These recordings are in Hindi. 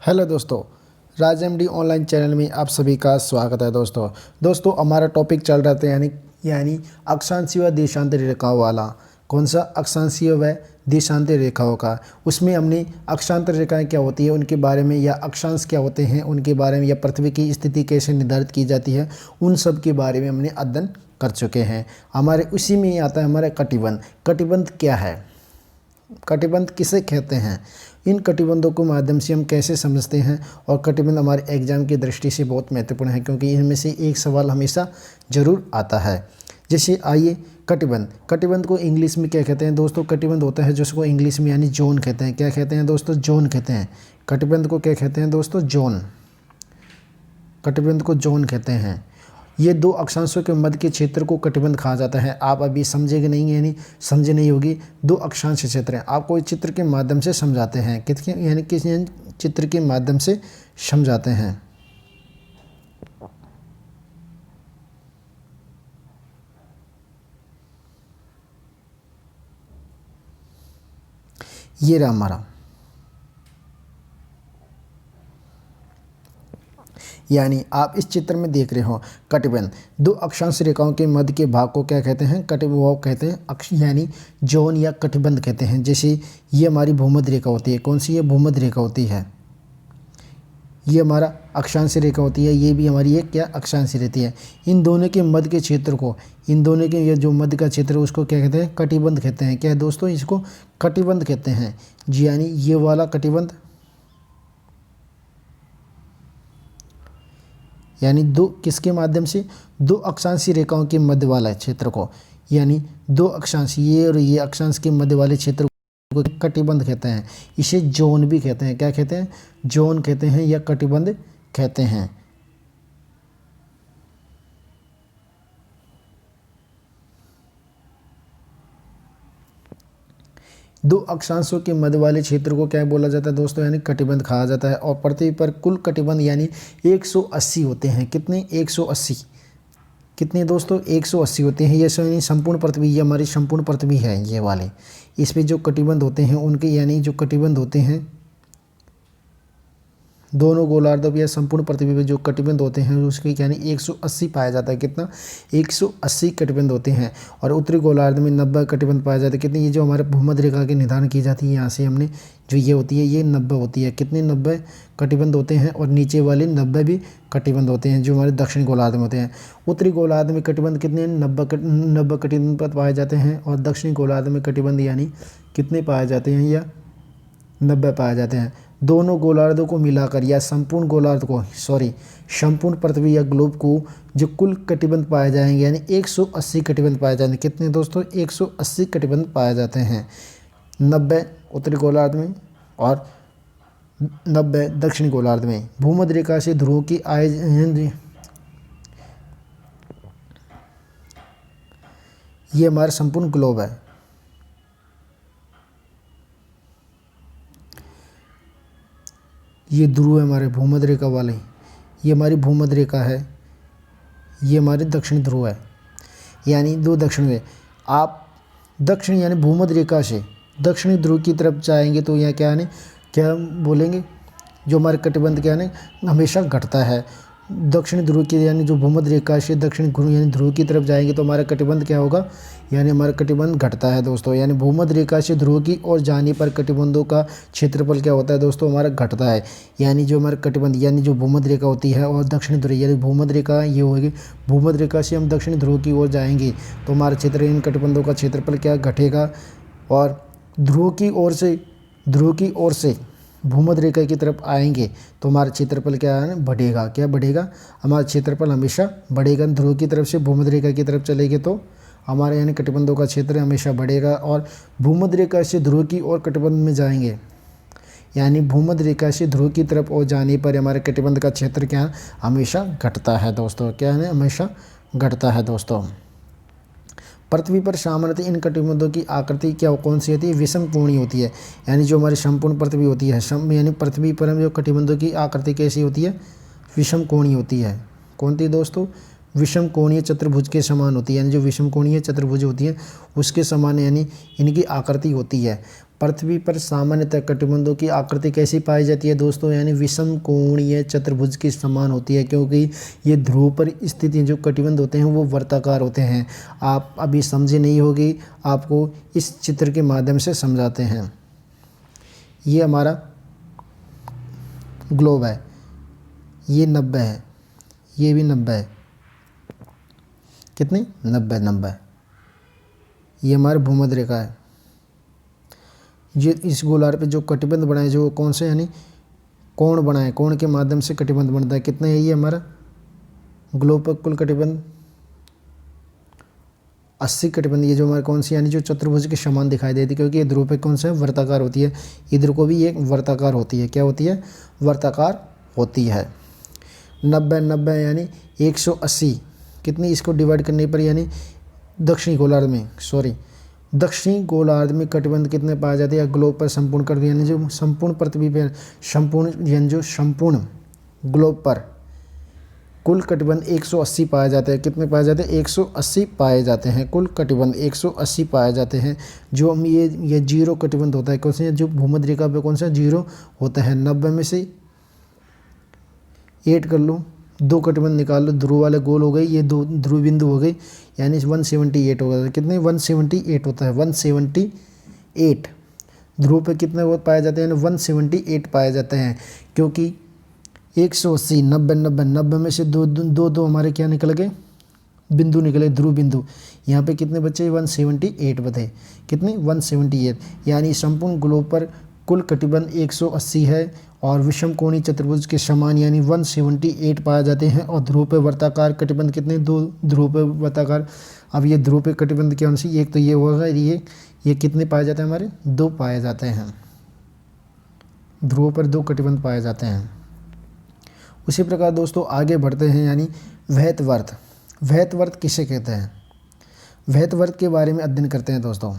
हेलो दोस्तों, राज एमडी ऑनलाइन चैनल में आप सभी का स्वागत है। दोस्तों हमारा टॉपिक चल रहा था यानी अक्षांशीय व देशांतर रेखाओं वाला। कौन सा? अक्षांशीय व देशांतर रेखाओं का। उसमें हमने अक्षांतर रेखाएं क्या होती है उनके बारे में, या अक्षांश क्या होते हैं उनके बारे में, या पृथ्वी की स्थिति कैसे निर्धारित की जाती है, उन सब के बारे में हमने अध्ययन कर चुके हैं। हमारे उसी में ही आता है हमारा कटिबंध। कटिबंध क्या है? कटिबंध किसे कहते हैं? इन कटिबंधों को माध्यम से हम कैसे समझते हैं? और कटिबंध हमारे एग्जाम की दृष्टि से बहुत महत्वपूर्ण है, क्योंकि इनमें से एक सवाल हमेशा ज़रूर आता है। जैसे आइए, कटिबंध को इंग्लिश में क्या कहते हैं दोस्तों? कटिबंध होता है जिसको इंग्लिश में यानी जोन कहते हैं। क्या कहते हैं दोस्तों? जोन कहते हैं। कटिबंध को क्या कहते हैं दोस्तों? जोन। कटिबंध को जोन कहते हैं। ये दो अक्षांशों के मध्य के क्षेत्र को कटिबंध कहा जाता है। आप अभी समझेंगे नहीं, यानी समझे नहीं होगी। दो अक्षांश क्षेत्र हैं, आपको चित्र के माध्यम से समझाते हैं। किस चित्र के माध्यम से समझाते हैं। ये रहा हमारा, यानी आप इस चित्र में देख रहे हो कटिबंध। दो अक्षांश रेखाओं के मध्य के भाग को क्या कहते हैं? वो कहते हैं यानी जोन या कटिबंध कहते हैं। जैसे ये हमारी भूमध्य रेखा होती है। कौन सी? ये भूमध्य रेखा होती है। ये हमारा अक्षांश रेखा होती है। ये भी हमारी एक क्या अक्षांश रहती है। इन दोनों के मध्य के क्षेत्र को, इन दोनों के ये जो मध्य का क्षेत्र है उसको क्या कहते हैं? कटिबंध कहते हैं। क्या है दोस्तों? इसको कटिबंध कहते हैं जी। यानी ये वाला कटिबंध, यानी दो किसके माध्यम से? दो अक्षांशीय रेखाओं के मध्य वाला क्षेत्र को, यानी दो अक्षांश, ये और ये अक्षांश के मध्य वाले क्षेत्र को कटिबंध कहते हैं। इसे जोन भी कहते हैं। क्या कहते हैं? जोन कहते हैं या कटिबंध कहते हैं। दो अक्षांशों के मध्य वाले क्षेत्र को क्या बोला जाता है दोस्तों? यानी कटिबंध कहा जाता है। और पृथ्वी पर कुल कटिबंध यानी 180 होते हैं। कितने? 180। कितने दोस्तों? 180 होते हैं। ये यानी संपूर्ण पृथ्वी, ये हमारी संपूर्ण पृथ्वी है ये वाले। इस पे जो कटिबंध होते हैं उनके, यानी जो कटिबंध होते हैं दोनों गोलार्धों या संपूर्ण पृथ्वी पे जो कटिबंध होते हैं उसके यानी 180 पाया जाता है। कितना? 180 कटिबंध होते हैं। और उत्तरी गोलार्ध में 90 कटिबंध पाया जाता है। कितनी? ये जो हमारे भूमध्य रेखा की निर्धारण की जाती है, यहाँ से हमने जो ये होती है ये 90 होती है। कितने? 90 कटिबंध होते हैं। और नीचे वाले 90 भी कटिबंध होते हैं जो हमारे दक्षिण गोलार्ध में होते हैं। उत्तरी गोलार्ध में कटिबंध कितने? 90 कटिबंध पाए जाते हैं। और दक्षिणी गोलार्ध में कटिबंध यानी कितने पाए जाते हैं? या 90 पाए जाते हैं। दोनों गोलार्धों को मिलाकर या संपूर्ण गोलार्ध को, संपूर्ण पृथ्वी या ग्लोब को जो कुल कटिबंध पाए जाएंगे यानी 180 कटिबंध पाए जाएंगे। कितने दोस्तों? 180 कटिबंध पाए जाते हैं। 90 उत्तरी गोलार्ध में और 90 दक्षिणी गोलार्ध में। भूमध्य रेखा से ध्रुवों की ये हमारा संपूर्ण ग्लोब है। ये ध्रुव है हमारे भूमध्य रेखा वाले। ये हमारी भूमध्य रेखा है। ये हमारे दक्षिण ध्रुव है, यानी दो दक्षिण में। आप दक्षिण यानी भूमध्य रेखा से दक्षिणी ध्रुव की तरफ जाएंगे तो यहाँ क्या बोलेंगे? जो हमारे कटिबंध क्या है हमेशा घटता है। दक्षिण ध्रुव की यानी जो भूमध्य रेखा से दक्षिण यानी ध्रुव की तरफ जाएंगे तो हमारा कटिबंध क्या होगा? यानी हमारा कटिबंध घटता है दोस्तों। यानी भूमध्य रेखा से ध्रुव की ओर जाने पर कटिबंधों का क्षेत्रफल क्या होता है दोस्तों? हमारा घटता है। यानी जो हमारा कटिबंध यानी जो भूमध्य रेखा होती है और दक्षिण ध्रुव, यानी भूमध्य रेखा ये होगी। भूमध्य रेखा से हम दक्षिण ध्रुव की ओर जाएंगे तो हमारा क्षेत्र इन कटिबंधों का क्षेत्रफल क्या घटेगा। और ध्रुव की ओर से भूमध्य रेखा की तरफ आएंगे तो हमारा क्षेत्रफल क्या है? बढ़ेगा। क्या बढ़ेगा? हमारा क्षेत्रफल हमेशा बढ़ेगा। ध्रुव की तरफ से भूमध्य रेखा की तरफ चलेंगे तो हमारे यानी कटिबंधों का क्षेत्र हमेशा बढ़ेगा। और भूमध्य रेखा से ध्रुव की ओर कटिबंध में जाएंगे, यानी भूमध्य रेखा से ध्रुव की तरफ और जाने पर हमारे कटिबंध का क्षेत्र क्या हमेशा घटता है दोस्तों। क्या है? हमेशा घटता है दोस्तों। पृथ्वी पर सामान्यतः इन कटिबंधों की आकृति क्या कौन सी होती है? विषम कोणीय होती है। यानी जो हमारी संपूर्ण पृथ्वी होती है, यानी पृथ्वी पर जो कटिबंधों की आकृति कैसी होती है? विषम कोणीय होती है। कौन थी दोस्तों? विषम कोणीय चतुर्भुज के समान होती है। यानी जो विषम कोणीय चतुर्भुज होती है उसके समान यानी इनकी आकृति होती है। पृथ्वी पर सामान्यतः कटिबंधों की आकृति कैसी पाई जाती है दोस्तों, यानी विषम कोणीय चतुर्भुज के समान होती है, क्योंकि ये ध्रुव पर स्थित जो कटिबंध होते हैं वो वर्ताकार होते हैं। आप अभी समझे नहीं होगी, आपको इस चित्र के माध्यम से समझाते हैं। ये हमारा ग्लोब है, ये 90 है, ये भी 90 है, कितनी 90। ये हमारी भूमध्य रेखा है। ये इस गोलार्ध पे जो कटिबंध बनाए जो कौन से, यानी कोण बनाए, कोण के माध्यम से कटिबंध बनता है। कितने है ये हमारा ग्लोब पर कुल कटिबंध 80 कटिबंध। ये जो हमारे कौन सी, यानी जो चतुर्भुज के समान दिखाई देती है, क्योंकि ये ध्रुव पे कौन सा है, वर्ताकार होती है। इधर को भी ये वर्ताकार होती है, क्या होती है, वर्ताकार होती है। 90 यानी 180, कितनी इसको डिवाइड करने पर, यानी दक्षिणी गोलार्ध में, दक्षिणी गोलार्ध में कटिबंध कितने पाए जाते हैं ग्लोब पर संपूर्ण कर दिया, यानी जो संपूर्ण पृथ्वी पर संपूर्ण ग्लोब पर कुल कटिबंध 180 पाए जाते हैं। कितने पाए जाते हैं, 180 पाए जाते हैं। कुल कटिबंध 180 पाए जाते हैं। जो हम ये जीरो कटिबंध होता है, कौन से, जो भूमध्य रेखा पे कौन सा जीरो होता है। 90 में से 8 कर लो, 2 कटिबंध निकाल लो, ध्रुव वाले गोल हो गए, ये 2 ध्रुव बिंदु हो गए, यानी 178 होगा। कितने 178 होता है, 178 ध्रुव पे कितने वो पाए जाते हैं, 178 पाए जाते हैं। क्योंकि 180 90 में से दो हमारे क्या निकल गए, बिंदु निकले, ध्रुव बिंदु। यहाँ पे कितने बचे, 178 बचे। कितने 178, यानी संपूर्ण ग्लोब पर कुल कटिबंध 180 है और विषम कोणीय चतुर्भुज के समान यानी 178 पाए जाते हैं। और ध्रुव पे वर्ताकार कटिबंध कितने, 2 ध्रुव पे वर्ताकार। अब ये ध्रुव पे कटिबंध कौन सी, एक तो ये होगा, ये कितने पाए जाते हैं हमारे, 2 पाए जाते हैं। ध्रुव पर 2 कटिबंध पाए जाते हैं। उसी प्रकार दोस्तों आगे बढ़ते हैं, यानी वहतवर्त। वहतवर्त किसे कहते हैं, वहतवर्त के बारे में अध्ययन करते हैं दोस्तों।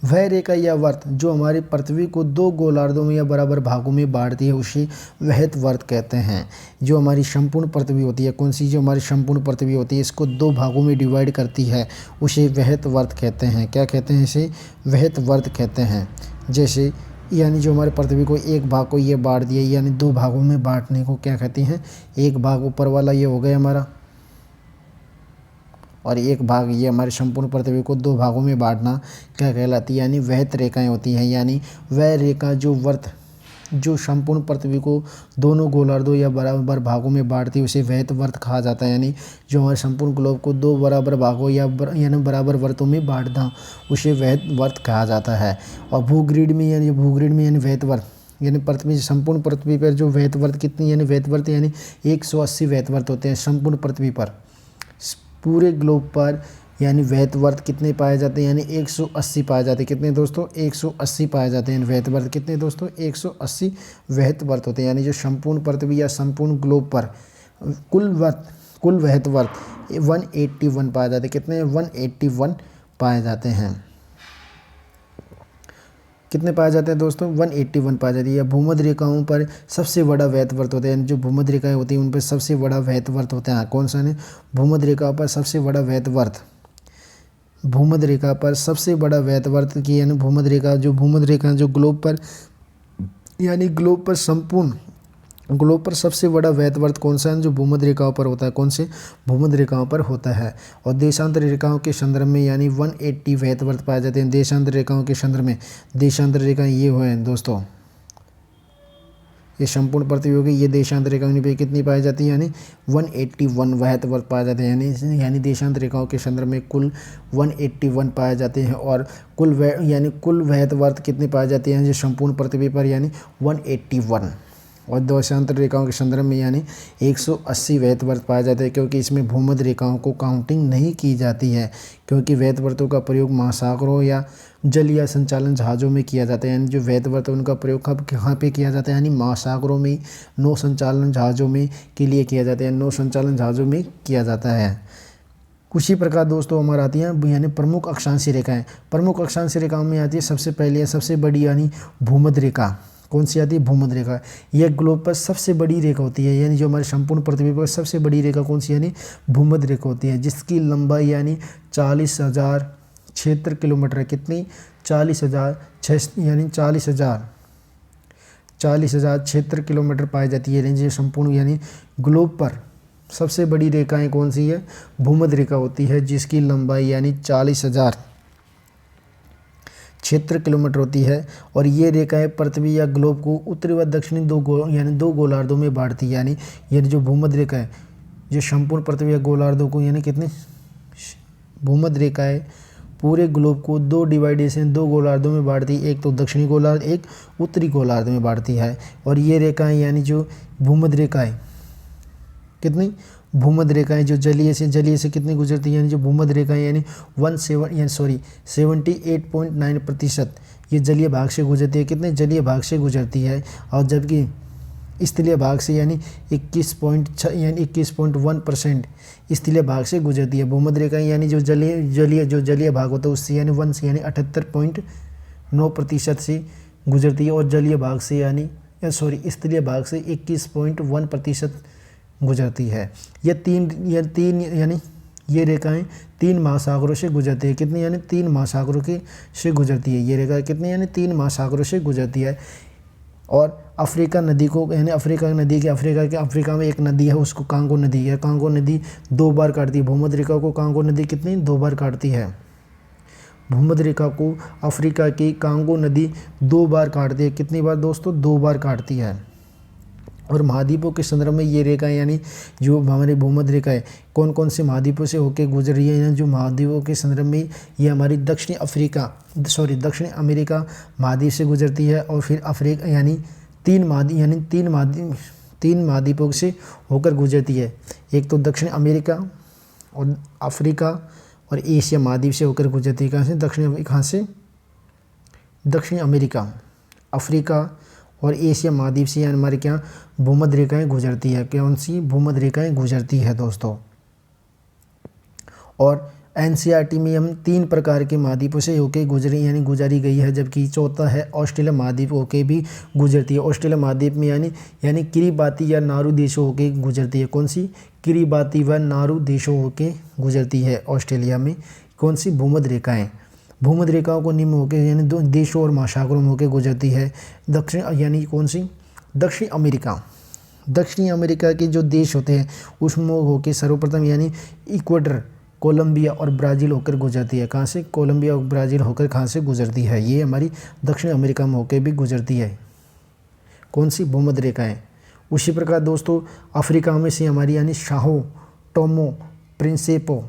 वह रेखा या वर्त जो हमारी पृथ्वी को 2 गोलार्धों में या बराबर भागों में बांटती है उसे वहतवर्त कहते हैं। जो हमारी संपूर्ण पृथ्वी होती है, कौन सी, जो हमारी संपूर्ण पृथ्वी होती है, इसको 2 भागों में डिवाइड करती है, उसे वहतवर्त कहते हैं। क्या कहते हैं, इसे वहतवर्त कहते हैं। जैसे यानी जो हमारे पृथ्वी को एक भाग को ये बांट दिया, यानी 2 भागों में बांटने को क्या कहती हैं, एक भाग ऊपर वाला ये हो गया हमारा, और एक भाग ये हमारी संपूर्ण पृथ्वी को 2 भागों में बांटना क्या कहलाती है, यानी वहत रेखाएं होती हैं। यानी वह रेखा जो वर्त जो संपूर्ण पृथ्वी को दोनों गोलार्धों या बराबर भागों में बांटती है उसे वहत वर्त कहा जाता है। यानी जो हमारे संपूर्ण ग्लोब को 2 बराबर भागों यानी बराबर वर्तों में बांटना उसे वहत वर्त कहा जाता है। और भूग्रिड में यानी वहत वर्त यानी पृथ्वी संपूर्ण पृथ्वी पर जो वहत वर्त कितनी, यानी वहत वर्त यानी 180 वहत वर्त होते हैं संपूर्ण पृथ्वी पर, पूरे ग्लोब पर। यानी वहत वर्त कितने पाए जाते हैं, यानी 180 पाए जाते हैं। कितने दोस्तों, 180 पाए जाते हैं वहत वर्त। कितने दोस्तों, 180 वहत वर्त होते हैं। यानी जो संपूर्ण पृथ्वी या संपूर्ण ग्लोब पर कुल वहत वर्त 181 पाए जाते हैं। कितने, 181 पाए जाते हैं। कितने पाए जाते हैं दोस्तों, 181 पाए जाती है। भूमध्य रेखाओं पर सबसे बड़ा वहत वर्त होता है। जो भूमध्य रेखाएं होती हैं उन पर सबसे बड़ा वहत वर्त होता है। कौन सा है, भूमध्य रेखा पर सबसे बड़ा वहत वर्त, भूमध्य रेखा पर सबसे बड़ा वहत वर्त की, यानी भूमध्य रेखा जो ग्लोब पर यानी ग्लोब पर संपूर्ण ग्लोब पर सबसे बड़ा वहत वर्त कौन सा है, जो भूमध्य रेखाओं पर होता है। कौन से, भूमध्य रेखाओं पर होता है। और देशांतर रेखाओं के संदर्भ में यानी 180 वहत वर्त पाए जाते हैं। देशांतर रेखाओं के संदर्भ में, देशांतर रेखाएं ये हुए दोस्तों, ये संपूर्ण पृथ्वी होगी, ये देशांतर रेखाओं पे कितनी पाई जाती है, यानी 181 वहत वर्त पाए जाते हैं। यानी देशांतर रेखाओं के संदर्भ में कुल 181 पाए जाते हैं। और कुल वहत वर्त कितने पाए जाते हैं जो संपूर्ण पृथ्वी पर, यानी 181। और देशांतर रेखाओं के संदर्भ में यानी 180 वहत वर्त पाए जाते हैं। क्योंकि इसमें भूमध्य रेखाओं को काउंटिंग नहीं की जाती है, क्योंकि वहत वर्तों का प्रयोग महासागरों या जल या संचालन जहाज़ों में किया जाता है। यानी जो वहत वर्त उनका प्रयोग कहाँ पे किया जाता है, यानी महासागरों में, नौ संचालन जहाज़ों में के लिए किया जाता है। नौ संचालन जहाज़ों में किया जाता है। उसी प्रकार दोस्तों हमारा आती है यानी प्रमुख अक्षांशीय रेखाएं। प्रमुख अक्षांशीय रेखाओं में आती है सबसे पहले सबसे बड़ी यानी भूमध्य रेखा। कौन सी आती है? भूमध्य रेखा। यह ग्लोब पर सबसे बड़ी रेखा होती है, यानी जो हमारे संपूर्ण पृथ्वी पर सबसे बड़ी रेखा कौन सी, यानी भूमध्य रेखा होती है, जिसकी लंबाई यानी 40,000 76 किलोमीटर है। कितनी? 40,000 यानी 40,076 किलोमीटर पाई जाती है। जो संपूर्ण यानी ग्लोब पर सबसे बड़ी रेखाएं कौन सी है? भूमध्य रेखा होती है, जिसकी लंबाई यानी 40,076 किलोमीटर होती है। और ये रेखाएं पृथ्वी या ग्लोब को उत्तरी व दक्षिणी दो गोलार्धों में बांटती है। यानी ये जो भूमध्य रेखा है, जो संपूर्ण पृथ्वी या गोलार्धों को यानी कितने भूमध्य रेखा है पूरे ग्लोब को दो गोलार्धों में बांटती है। एक तो दक्षिणी गोलार्ध, एक उत्तरी गोलार्ध में बांटती है। और ये रेखाएं यानी जो भूमध्य रेखाएं कितनी भूमध्य रेखाएं जो जलीय से कितनी गुजरती है, यानी जो भूमध्य रेखाएं यानी 78.9% ये जलीय भाग से गुजरती है। कितने जलीय भाग से गुजरती है। और जबकि स्थलीय भाग से यानी 21.1% स्थलीय भाग से गुजरती है। भूमध्य रेखाएं यानी जो जलीय भाग होता है उससे यानी 78.9% से गुजरती है। और जलीय भाग से स्थलीय भाग से 21.1% गुजरती है। ये तीन यानी ये रेखाएं 3 महासागरों से गुजरती है। कितनी? यानी 3 महासागरों से गुजरती है। ये रेखा कितनी? यानी 3 महासागरों से गुजरती है। और अफ्रीका नदी को यानी अफ्रीका में एक नदी है, उसको कांगो नदी है। कांगो नदी 2 बार काटती है भूमध्य रेखा को। कांगो नदी कितनी? 2 बार काटती है भूमध्य रेखा को। अफ्रीका की कांगो नदी 2 बार काटती है। कितनी बार दोस्तों? 2 बार काटती है। और महाद्वीपों के संदर्भ में ये रेखा यानी जो हमारी भूमध्य रेखा है कौन कौन से महाद्वीपों से होकर गुजर रही है, जो महाद्वीपों के संदर्भ में ये हमारी दक्षिण अमेरिका महाद्वीप से गुजरती है। और फिर अफ्रीका यानी तीन महाद्वीपों से होकर गुजरती है। एक तो दक्षिण अमेरिका और अफ्रीका और एशिया महाद्वीप से होकर गुजरती है। कहाँ से? दक्षिण अमेरिका, अफ्रीका और एशिया महाद्वीप से हमारे क्या भूमध्य रेखाएं गुजरती है। कौन सी भूमध्य रेखाएं गुजरती है दोस्तों? और एनसीईआरटी में हम 3 प्रकार के महाद्वीपों से होके गुजारी गई है। जबकि चौथा है ऑस्ट्रेलिया महाद्वीप होके भी गुजरती है। ऑस्ट्रेलिया महाद्वीप में यानी किरिबाती या नारू देशों होके गुजरती है। कौन सी? किरिबाती व नारू देशों होके गुजरती है ऑस्ट्रेलिया में। कौन सी? भूमध्य रेखाएं। भूमध्य रेखाओं को निम्न होकर यानी 2 देशों और महासागरों में होकर गुजरती है। यानी कौन सी? दक्षिण अमेरिका के जो देश होते हैं उसमें होकर सर्वप्रथम यानी इक्वेटर, कोलंबिया और ब्राज़ील होकर गुजरती है। कहाँ से? कोलंबिया और ब्राज़ील होकर कहाँ से गुजरती है? ये हमारी दक्षिण अमेरिका में होकर भी गुजरती है। कौन सी? भूमध्य रेखाएं। उसी प्रकार दोस्तों अफ्रीका में से हमारी यानी Sao Tome Principe,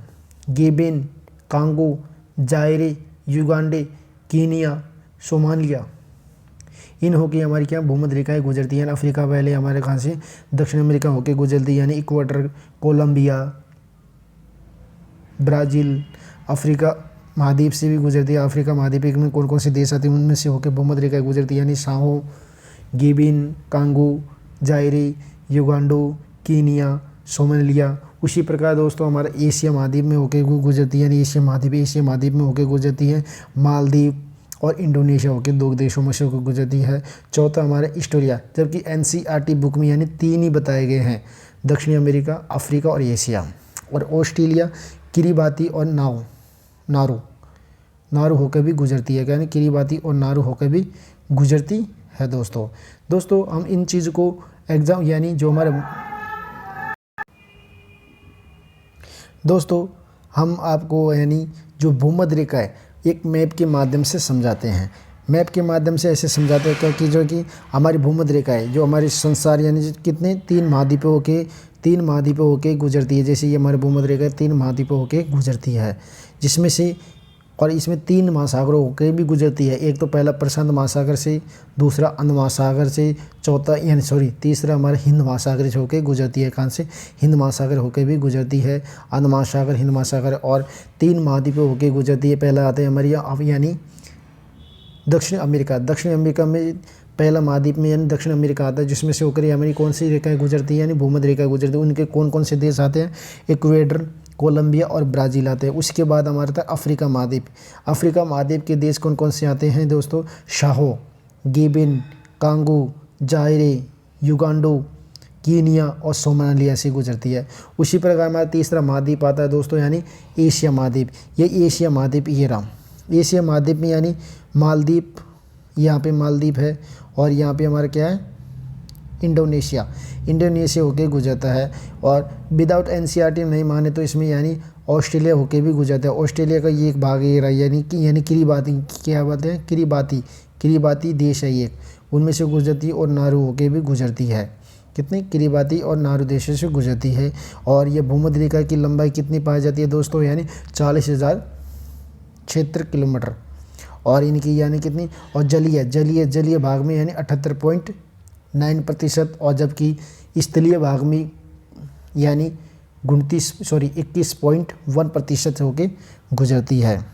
Gabon, Congo, Zaire, Uganda, Kenya, Somalia इन होके हमारी क्या भूमध्य रेखाएं गुजरती है। अफ्रीका पहले हमारे कहाँ से? दक्षिण अमेरिका होके गुजरती है, यानी इक्वेटर, कोलंबिया, ब्राज़ील, अफ्रीका महाद्वीप से भी गुजरती है। अफ्रीका महाद्वीप में कौन कौन से देश आते हैं उनमें से होकर भूमध्य रेखाएं गुजरती है, यानी Sao, Gabon, Congo, Zaire, Uganda, Kenya, Somalia. उसी प्रकार दोस्तों हमारा एशिया महाद्वीप में होकर गुजरती है, यानी एशिया महाद्वीप में होकर गुजरती है मालदीव और इंडोनेशिया होकर 2 देशों में से होकर गुजरती है। चौथा हमारा ऑस्ट्रेलिया, जबकि एनसीईआरटी बुक में यानी 3 ही बताए गए हैं, दक्षिण अमेरिका, अफ्रीका और एशिया। और ऑस्ट्रेलिया किरिबाती और नारू होकर भी गुजरती है, यानी किरिबाती और नारू होकर भी गुजरती है दोस्तों हम इन चीज़ को एग्ज़ाम यानी जो हमारे दोस्तों हम आपको यानी जो भूमध्य रेखा है एक मैप के माध्यम से समझाते हैं। मैप के माध्यम से ऐसे समझाते हैं क्योंकि जो कि हमारी भूमध्य रेखा है जो हमारे संसार यानी कितने 3 महाद्वीपों होके गुजरती है। जैसे ये हमारे भूमध्य रेखा 3 महाद्वीपों होके गुजरती है, जिसमें से और इसमें 3 महासागरों होकर भी गुजरती है। एक तो पहला प्रशांत महासागर से, दूसरा अंध महासागर से, तीसरा हमारा हिंद महासागर से होकर गुजरती है। कहाँ से? हिंद महासागर होकर भी गुजरती है, अंध महासागर, हिंद महासागर और 3 महाद्वीपों होकर गुजरती है। पहला आता है हमारी यानी दक्षिण अमेरिका में पहला महाद्वीप में यानी दक्षिण अमेरिका आता है, जिसमें से होकर हमारी कौन सी रेखाएं गुजरती है, यानी भूमध्य रेखा गुजरती है। उनके कौन कौन से देश आते हैं? इक्वेडर, कोलंबिया और ब्राज़ील आते हैं। उसके बाद हमारा था अफ्रीका महाद्वीप के देश कौन कौन से आते हैं दोस्तों? Sao, Gabon, Congo, Zaire, Uganda, Kenya और सोमालिया से गुजरती है। उसी प्रकार हमारा तीसरा महाद्वीप आता है दोस्तों, यानी एशिया महाद्वीप। ये एशिया महाद्वीप ये रहा। एशिया महाद्वीप में यानी मालदीव, यहाँ पे मालदीव है, और यहाँ पे हमारा क्या है, इंडोनेशिया होके गुजरता है। और विदाउट एनसीईआरटी नहीं माने तो इसमें यानी ऑस्ट्रेलिया होके भी गुजरता है। ऑस्ट्रेलिया का ये एक भाग ये रहा, यानी किरिबाती, क्या बात है, किरिबाती देश है ये, उनमें से गुजरती है, और नारू होके भी गुजरती है। कितनी, किरिबाती और नारू देशों से गुजरती है। और ये भूमध्य रेखा की लंबाई कितनी पाई जाती है दोस्तों, यानी 40,000 क्षेत्र किलोमीटर। और इनकी यानी कितनी, और जलीय भाग में यानी 78.9%, और जबकि स्थलीय भाग में यानी 21.1% होके गुजरती है।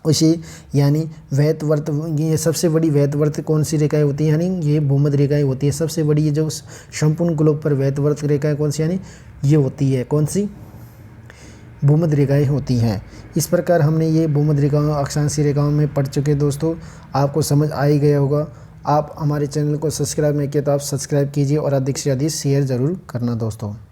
उसी यानी वैतवर्त, ये सबसे बड़ी वैतवर्त कौन सी रेखाएं होती हैं, यानी ये भूमध्य रेखाएं होती है। सबसे बड़ी ये जो संपूर्ण ग्लोब पर वैतवर्त रेखाएं कौन सी, यानी ये होती है, कौन सी, भूमध्य रेखाएं होती हैं। इस प्रकार हमने ये भूमध्य रेखाओं, अक्षांशीय रेखाओं में पढ़ चुके दोस्तों। आपको समझ आ ही गया होगा। आप हमारे चैनल को सब्सक्राइब नहीं किया तो आप सब्सक्राइब कीजिए, और अधिक से अधिक शेयर ज़रूर करना दोस्तों।